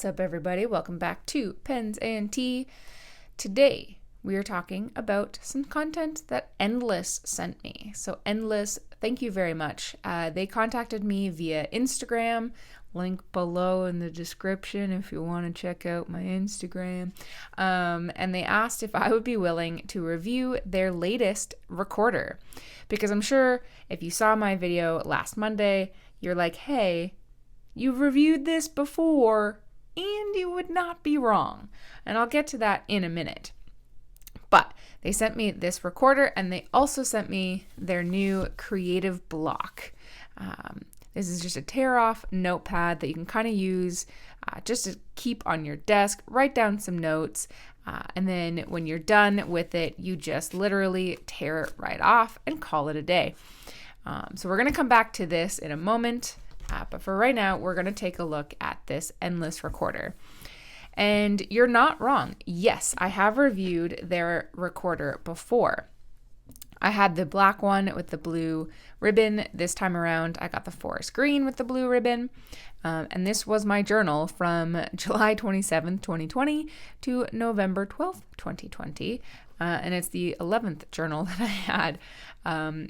What's up, everybody? Welcome back to Pens and Tea. Today, we are talking about some content that Endless sent me. So Endless, thank you very much. They contacted me via Instagram, link below in the description if you want to check out my Instagram. And they asked if I would be willing to review their latest recorder. Because I'm sure if you saw my video last Monday, you're like, hey, you've reviewed this before, and you would not be wrong. And I'll get to that in a minute. But they sent me this recorder, and they also sent me their new creative block. This is just a tear-off notepad that you can kind of use just to keep on your desk, write down some notes, and then when you're done with it, you just literally tear it right off and call it a day. So we're going to come back to this in a moment. But for right now, we're going to take a look at this Endless recorder. And you're not wrong. Yes, I have reviewed their recorder before. I had the black one with the blue ribbon. This time around, I got the forest green with the blue ribbon. And this was my journal from July 27th, 2020 to November 12th, 2020. And it's the 11th journal that I had.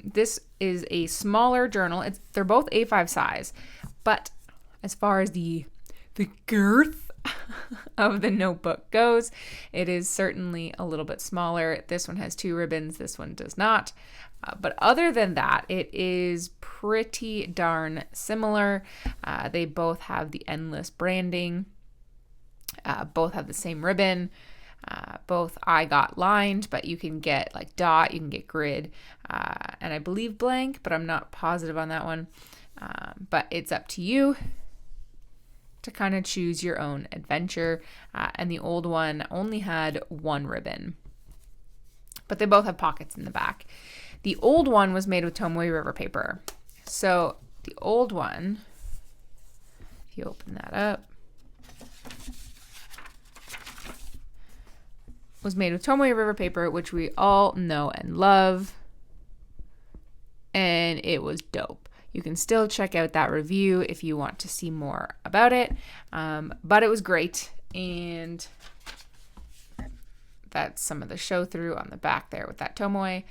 This is a smaller journal. They're both A5 size, but as far as the girth of the notebook goes, it is certainly a little bit smaller. This one has 2 ribbons. This one does not. But other than that, it is pretty darn similar. They both have the Endless branding. Both have the same ribbon. Both I got lined, but you can get like dot, you can get grid, and I believe blank, but I'm not positive on that one. But it's up to you to kind of choose your own adventure. And the old one only had 1 ribbon, but they both have pockets in the back. The old one was made with Tomoe River paper. So the old one, if you open that up, was made with Tomoe River paper, which we all know and love, and it was dope. You can still check out that review if you want to see more about it, but it was great, and that's some of the show through on the back there with that Tomoe,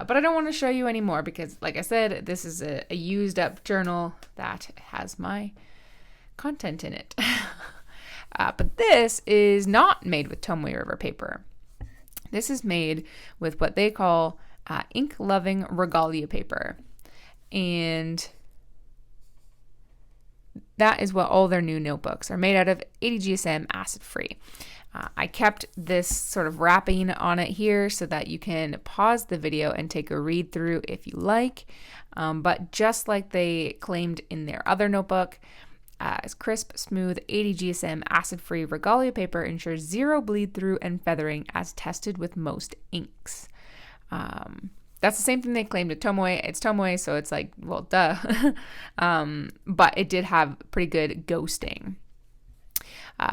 but I don't want to show you anymore because, like I said, this is a used up journal that has my content in it. But this is not made with Tomoe River paper. This is made with what they call ink-loving Regalia paper. And that is what all their new notebooks are made out of, 80 GSM acid-free. I kept this sort of wrapping on it here so that you can pause the video and take a read through if you like. But just like they claimed in their other notebook, as crisp, smooth, 80 GSM acid-free Regalia paper ensures 0 bleed-through and feathering as tested with most inks. That's the same thing they claimed with Tomoe. It's Tomoe, so it's like, well, duh. But it did have pretty good ghosting.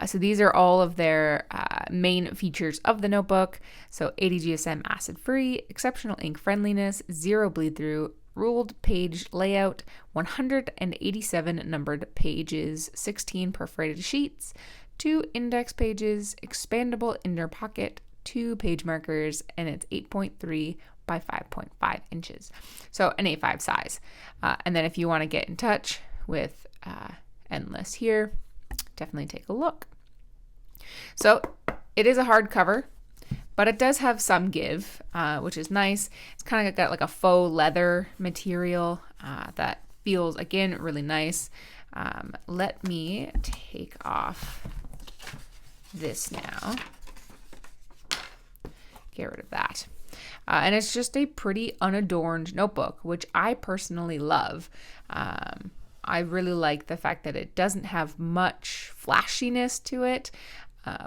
So these are all of their main features of the notebook. So 80 GSM acid-free, exceptional ink friendliness, 0 bleed-through, ruled page layout, 187 numbered pages, 16 perforated sheets, 2 index pages, expandable inner pocket, 2 page markers, and it's 8.3 by 5.5 inches. So an A5 size. And then if you want to get in touch with Endless here, definitely take a look. So it is a hardcover, but it does have some give, which is nice. It's kind of got like a faux leather material that feels, again, really nice. Let me take off this now. Get rid of that. And it's just a pretty unadorned notebook, which I personally love. I really like the fact that it doesn't have much flashiness to it,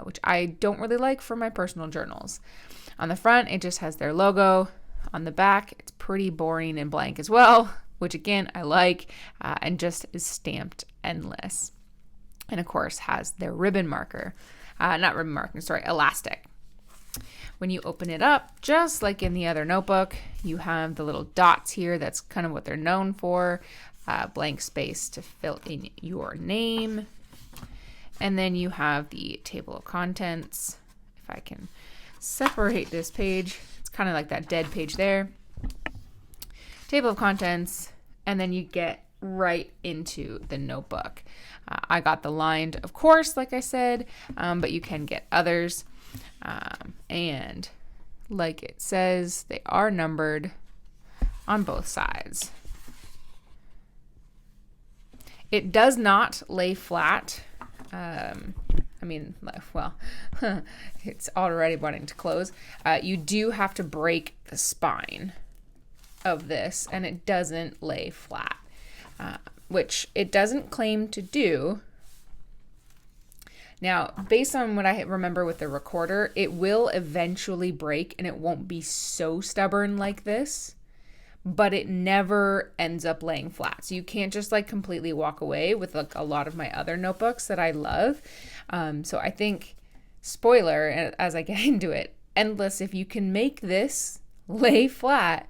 which I don't really like for my personal journals. On the front, it just has their logo. On the back, it's pretty boring and blank as well, which again, I like, and just is stamped Endless. And of course, has their ribbon marker. Not ribbon marker, sorry, elastic. When you open it up, just like in the other notebook, you have the little dots here. That's kind of what they're known for. Blank space to fill in your name. And then you have the table of contents. If I can separate this page, it's kind of like that dead page there. Table of contents, and then you get right into the notebook. I got the lined, of course, like I said, but you can get others. And like it says, they are numbered on both sides. It does not lay flat. It's already wanting to close. You do have to break the spine of this, and it doesn't lay flat, which it doesn't claim to do. Now, based on what I remember with the recorder, it will eventually break, and it won't be so stubborn like this, but it never ends up laying flat. So you can't just like completely walk away with like a lot of my other notebooks that I love. So I think, spoiler, as I get into it, Endless, if you can make this lay flat,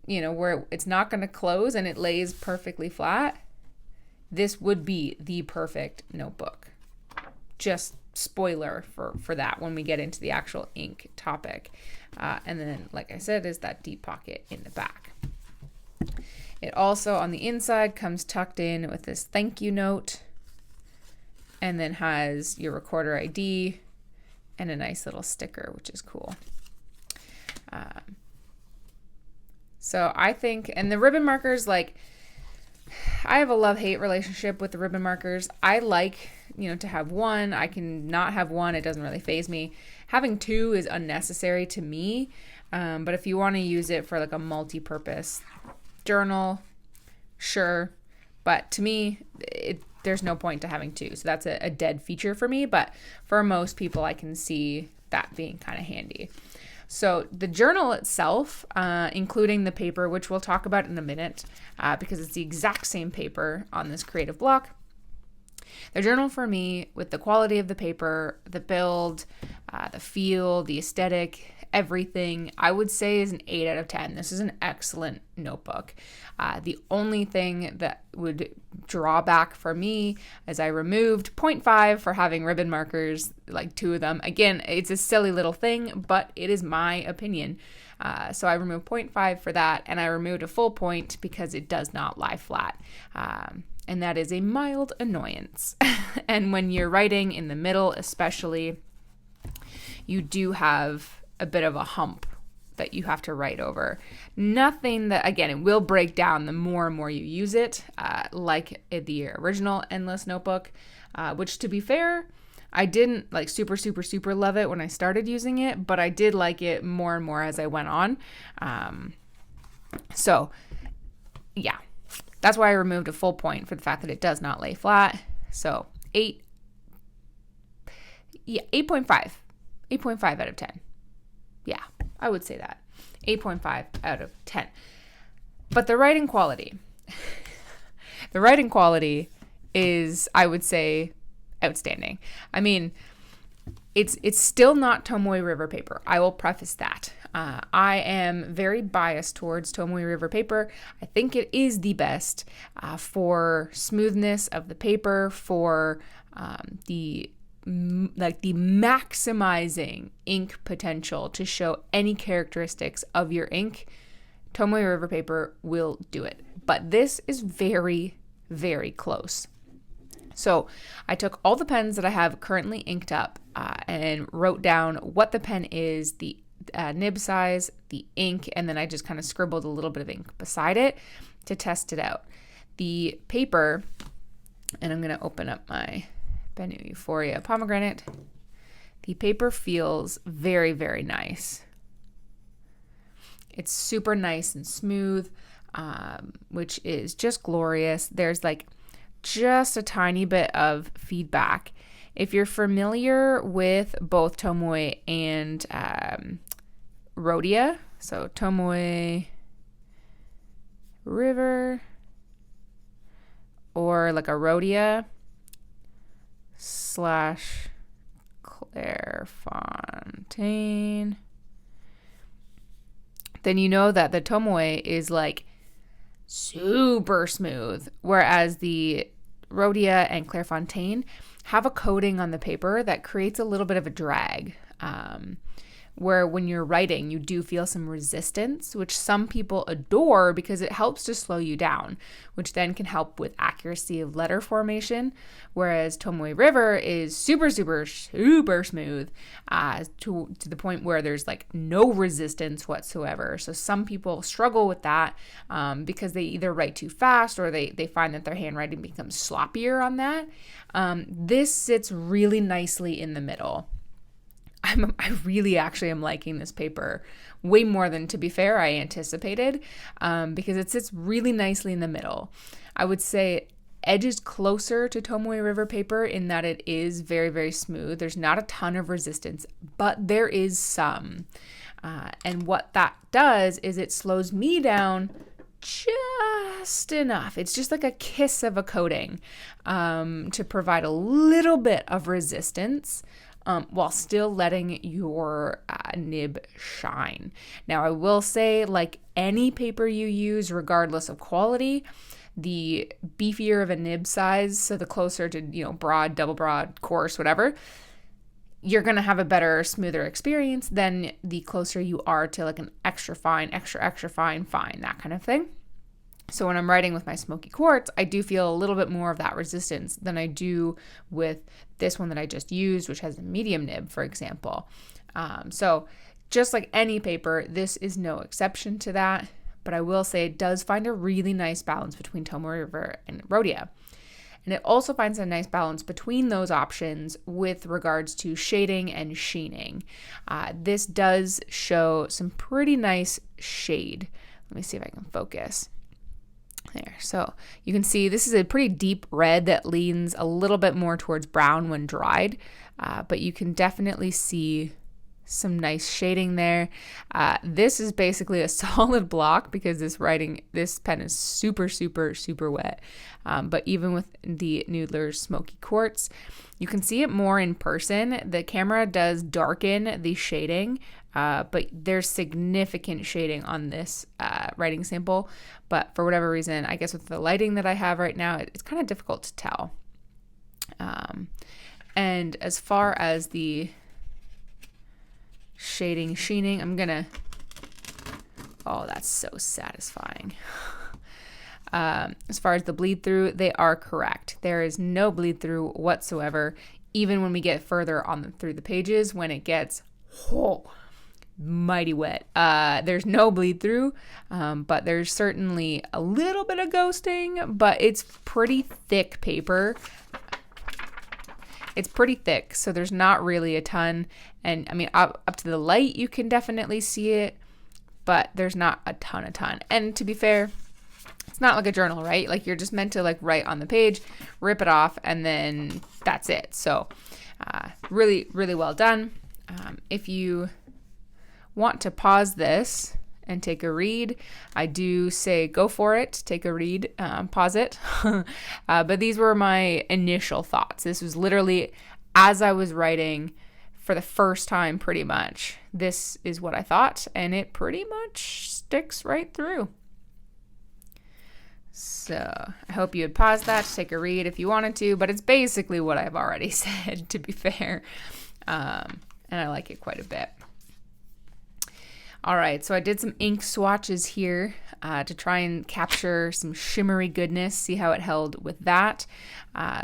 you know, where it's not going to close and it lays perfectly flat, this would be the perfect notebook. Just spoiler for that when we get into the actual ink topic. And then, like I said, is that deep pocket in the back. It also, on the inside, comes tucked in with this thank you note, and then has your recorder ID and a nice little sticker, which is cool. So I think, and the ribbon markers, like, I have a love-hate relationship with the ribbon markers. I like, to have one. I can not have one. It doesn't really faze me. Having two is unnecessary to me. But if you want to use it for like a multi-purpose journal, sure. But to me, there's no point to having two. So that's a dead feature for me. But for most people, I can see that being kind of handy. So the journal itself, including the paper, which we'll talk about in a minute, because it's the exact same paper on this creative block. The journal for me, with the quality of the paper, the build, the feel, the aesthetic, everything, I would say is an 8 out of 10. This is an excellent notebook. The only thing that would draw back for me is I removed 0.5 for having ribbon markers, like 2 of them. Again, it's a silly little thing, but it is my opinion. So I removed 0.5 for that, and I removed a full point because it does not lie flat. And that is a mild annoyance. And when you're writing in the middle, especially, you do have a bit of a hump that you have to write over. Nothing that, again, it will break down the more and more you use it, like the original Endless notebook, which, to be fair, I didn't like super love it when I started using it, but I did like it more and more as I went on. So yeah, that's why I removed a full point for the fact that it does not lay flat. So 8.5 out of 10. Yeah, I would say that. 8.5 out of 10. But the writing quality, is, I would say, outstanding. I mean, it's still not Tomoe River paper. I will preface that. I am very biased towards Tomoe River paper. I think it is the best for smoothness of the paper, for the maximizing ink potential to show any characteristics of your ink. Tomoe River paper will do it. But this is very, very close. So I took all the pens that I have currently inked up and wrote down what the pen is, the nib size, the ink, and then I just kind of scribbled a little bit of ink beside it to test it out. The paper, and I'm going to open up my Bennu Euphoria pomegranate. The paper feels very, very nice. It's super nice and smooth, which is just glorious. There's like just a tiny bit of feedback. If you're familiar with both Tomoe and Regalia, so Tomoe River or like a Regalia / Clairefontaine, then you know that the Tomoe is like super smooth, whereas the Regalia and Clairefontaine have a coating on the paper that creates a little bit of a drag. Where when you're writing, you do feel some resistance, which some people adore because it helps to slow you down, which then can help with accuracy of letter formation. Whereas Tomoe River is super, super, super smooth to the point where there's like no resistance whatsoever. So some people struggle with that because they either write too fast or they find that their handwriting becomes sloppier on that. This sits really nicely in the middle. I really actually am liking this paper way more than, to be fair, I anticipated because it sits really nicely in the middle. I would say it edges closer to Tomoe River paper in that it is very, very smooth. There's not a ton of resistance, but there is some. And what that does is it slows me down just enough. It's just like a kiss of a coating to provide a little bit of resistance while still letting your nib shine. Now, I will say, like any paper you use, regardless of quality, the beefier of a nib size, so the closer to, broad, double broad, coarse, whatever, you're going to have a better, smoother experience than the closer you are to like an extra fine, extra fine, that kind of thing. So when I'm writing with my smoky quartz, I do feel a little bit more of that resistance than I do with this one that I just used, which has a medium nib, for example. So just like any paper, this is no exception to that. But I will say it does find a really nice balance between Tomoe River and Regalia. And it also finds a nice balance between those options with regards to shading and sheening. This does show some pretty nice shade. Let me see if I can focus. There. So you can see this is a pretty deep red that leans a little bit more towards brown when dried, but you can definitely see some nice shading there. This is basically a solid block because this pen is super, super, super wet. But even with the Noodler's Smoky Quartz, you can see it more in person. The camera does darken the shading, but there's significant shading on this writing sample. But for whatever reason, I guess with the lighting that I have right now, it's kind of difficult to tell. And as far as the sheening, oh, that's so satisfying. As far as the bleed through, they are correct. There is no bleed through whatsoever, even when we get further through the pages, when it gets mighty wet. There's no bleed through, but there's certainly a little bit of ghosting, but it's pretty thick paper. It's pretty thick, so there's not really a ton. And I mean, up to the light, you can definitely see it, but there's not a ton. And to be fair, it's not like a journal, right? Like you're just meant to like write on the page, rip it off, and then that's it. So really, really well done. If you want to pause this and take a read, I do say go for it, take a read, pause it. But these were my initial thoughts. This was literally as I was writing for the first time, pretty much. This is what I thought, and it pretty much sticks right through. So I hope you had paused that to take a read if you wanted to, but it's basically what I've already said, to be fair. And I like it quite a bit. All right, so I did some ink swatches here to try and capture some shimmery goodness, see how it held with that.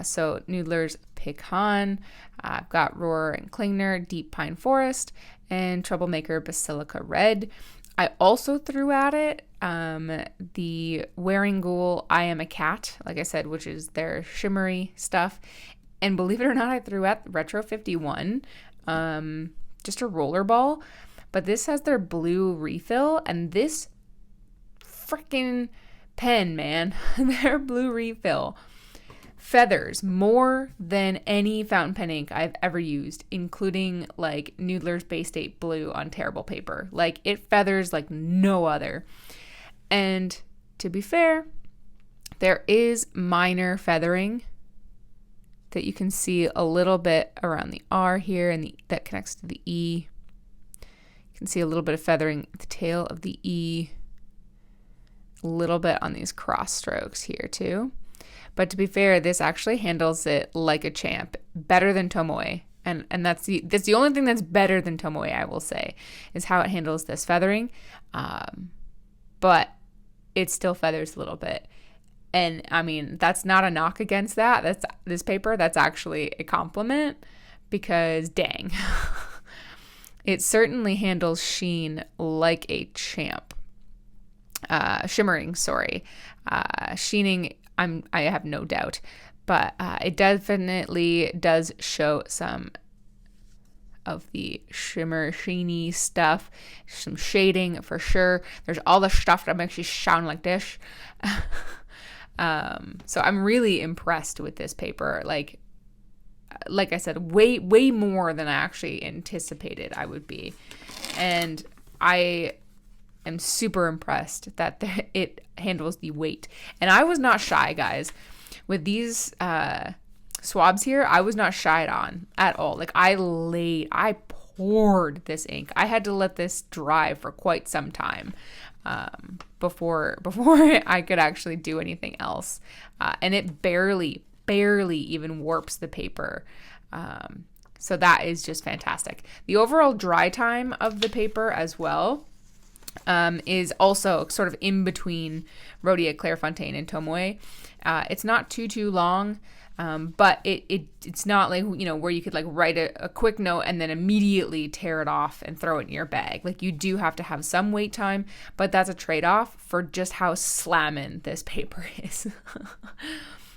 So Noodler's Pecan, I've got Roar and Klingner, Deep Pine Forest, and Troublemaker Basilica Red. I also threw at it the Wearing Ghoul I Am a Cat, like I said, which is their shimmery stuff. And believe it or not, I threw at Retro 51, just a roller ball. But this has their blue refill, and this freaking pen, man, their blue refill feathers more than any fountain pen ink I've ever used, including like Noodler's Bay State Blue on terrible paper. Like it feathers like no other. And to be fair, there is minor feathering that you can see a little bit around the R here, and that connects to the E. You can see a little bit of feathering at the tail of the E, a little bit on these cross strokes here too. But to be fair, this actually handles it like a champ, better than Tomoe. And that's the only thing that's better than Tomoe, I will say, is how it handles this feathering. But it still feathers a little bit. And I mean, that's not a knock against that. That's this paper. That's actually a compliment, because dang, it certainly handles sheen like a champ. Shimmering, sorry. Sheening, I have no doubt. But it definitely does show some of the shimmer, sheeny stuff, some shading for sure. There's all the stuff that makes you shine like this. So I'm really impressed with this paper. Like I said, way more than I actually anticipated I would be. And I am super impressed that it handles the weight. And I was not shy, guys. With these swabs here, I was not shied on at all. Like I poured this ink. I had to let this dry for quite some time before I could actually do anything else. And it barely even warps the paper. So that is just fantastic. The overall dry time of the paper as well is also sort of in between Rhodia, Clairefontaine, and Tomoe. It's not too long, but it's not like, you know, where you could like write a quick note and then immediately tear it off and throw it in your bag. Like, you do have to have some wait time, but that's a trade-off for just how slamming this paper is.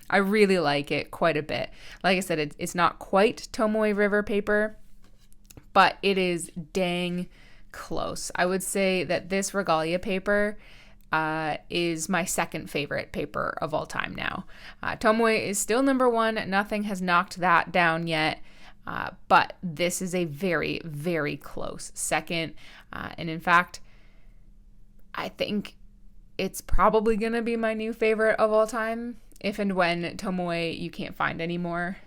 I really like it quite a bit. Like I said, it's not quite Tomoe River paper, but it is dang close. I would say that this Regalia paper is my second favorite paper of all time now. Tomoe is still number one. Nothing has knocked that down yet. But this is a very, very close second. And in fact, I think it's probably going to be my new favorite of all time, if and when Tomoe you can't find anymore.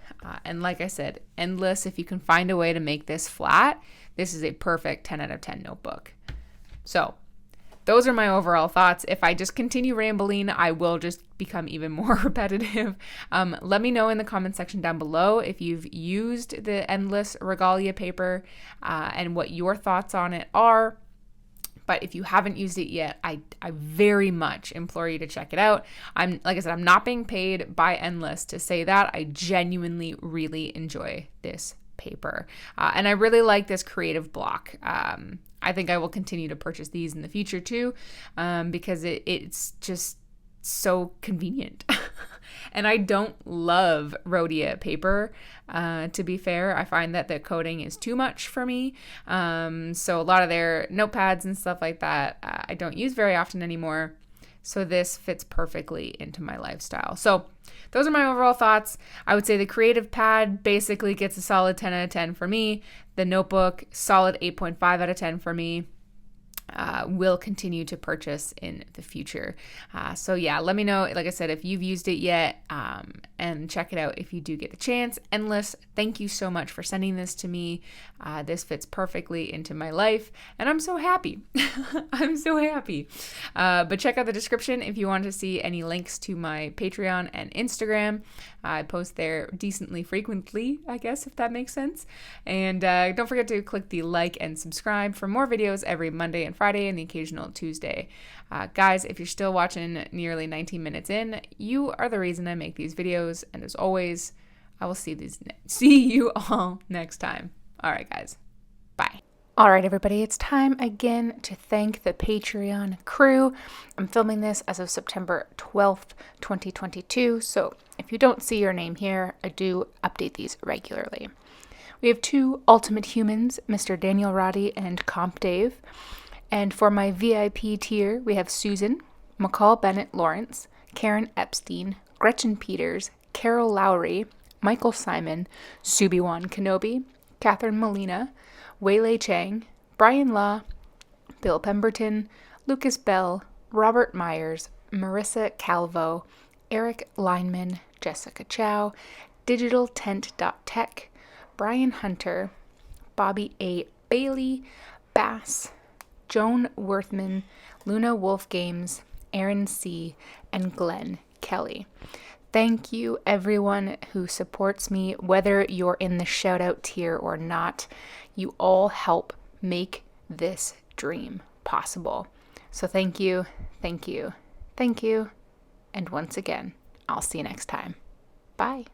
And like I said, endless. If you can find a way to make this flat, this is a perfect 10 out of 10 notebook. So those are my overall thoughts. If I just continue rambling, I will just become even more repetitive. Let me know in the comment section down below if you've used the Endless Regalia paper and what your thoughts on it are. But if you haven't used it yet, I very much implore you to check it out. Like I said, I'm not being paid by Endless to say that. I genuinely really enjoy this paper. And I really like this creative block. I think I will continue to purchase these in the future too, because it's just so convenient. And I don't love Rhodia paper. To be fair, I find that the coating is too much for me. So a lot of their notepads and stuff like that, I don't use very often anymore. So this fits perfectly into my lifestyle. So those are my overall thoughts. I would say the creative pad basically gets a solid 10 out of 10 for me. The notebook, solid 8.5 out of 10 for me. Will continue to purchase in the future. So yeah, let me know, like I said, if you've used it yet, and check it out if you do get the chance. Endless, thank you so much for sending this to me. This fits perfectly into my life, and I'm so happy. I'm so happy. But check out the description if you want to see any links to my Patreon and Instagram. I post there decently frequently, I guess, if that makes sense. And don't forget to click the like and subscribe for more videos every Monday and Friday and the occasional Tuesday. Guys, if you're still watching nearly 19 minutes in, you are the reason I make these videos. And as always, I will see you all next time. All right, guys. Bye. All right, everybody, it's time again to thank the Patreon crew. I'm filming this as of September 12th, 2022. So if you don't see your name here, I do update these regularly. We have two ultimate humans, Mr. Daniel Roddy and Comp Dave. And for my VIP tier, we have Susan, McCall Bennett Lawrence, Karen Epstein, Gretchen Peters, Carol Lowry, Michael Simon, Subiwan Kenobi, Catherine Molina, Waylay Chang, Brian Law, Bill Pemberton, Lucas Bell, Robert Myers, Marissa Calvo, Eric Lineman, Jessica Chow, DigitalTent.tech, Brian Hunter, Bobby A. Bailey, Bass, Joan Worthman, Luna Wolf Games, Aaron C., and Glenn Kelly. Thank you, everyone who supports me, whether you're in the shout out tier or not. You all help make this dream possible. So thank you, thank you, thank you. And once again, I'll see you next time. Bye.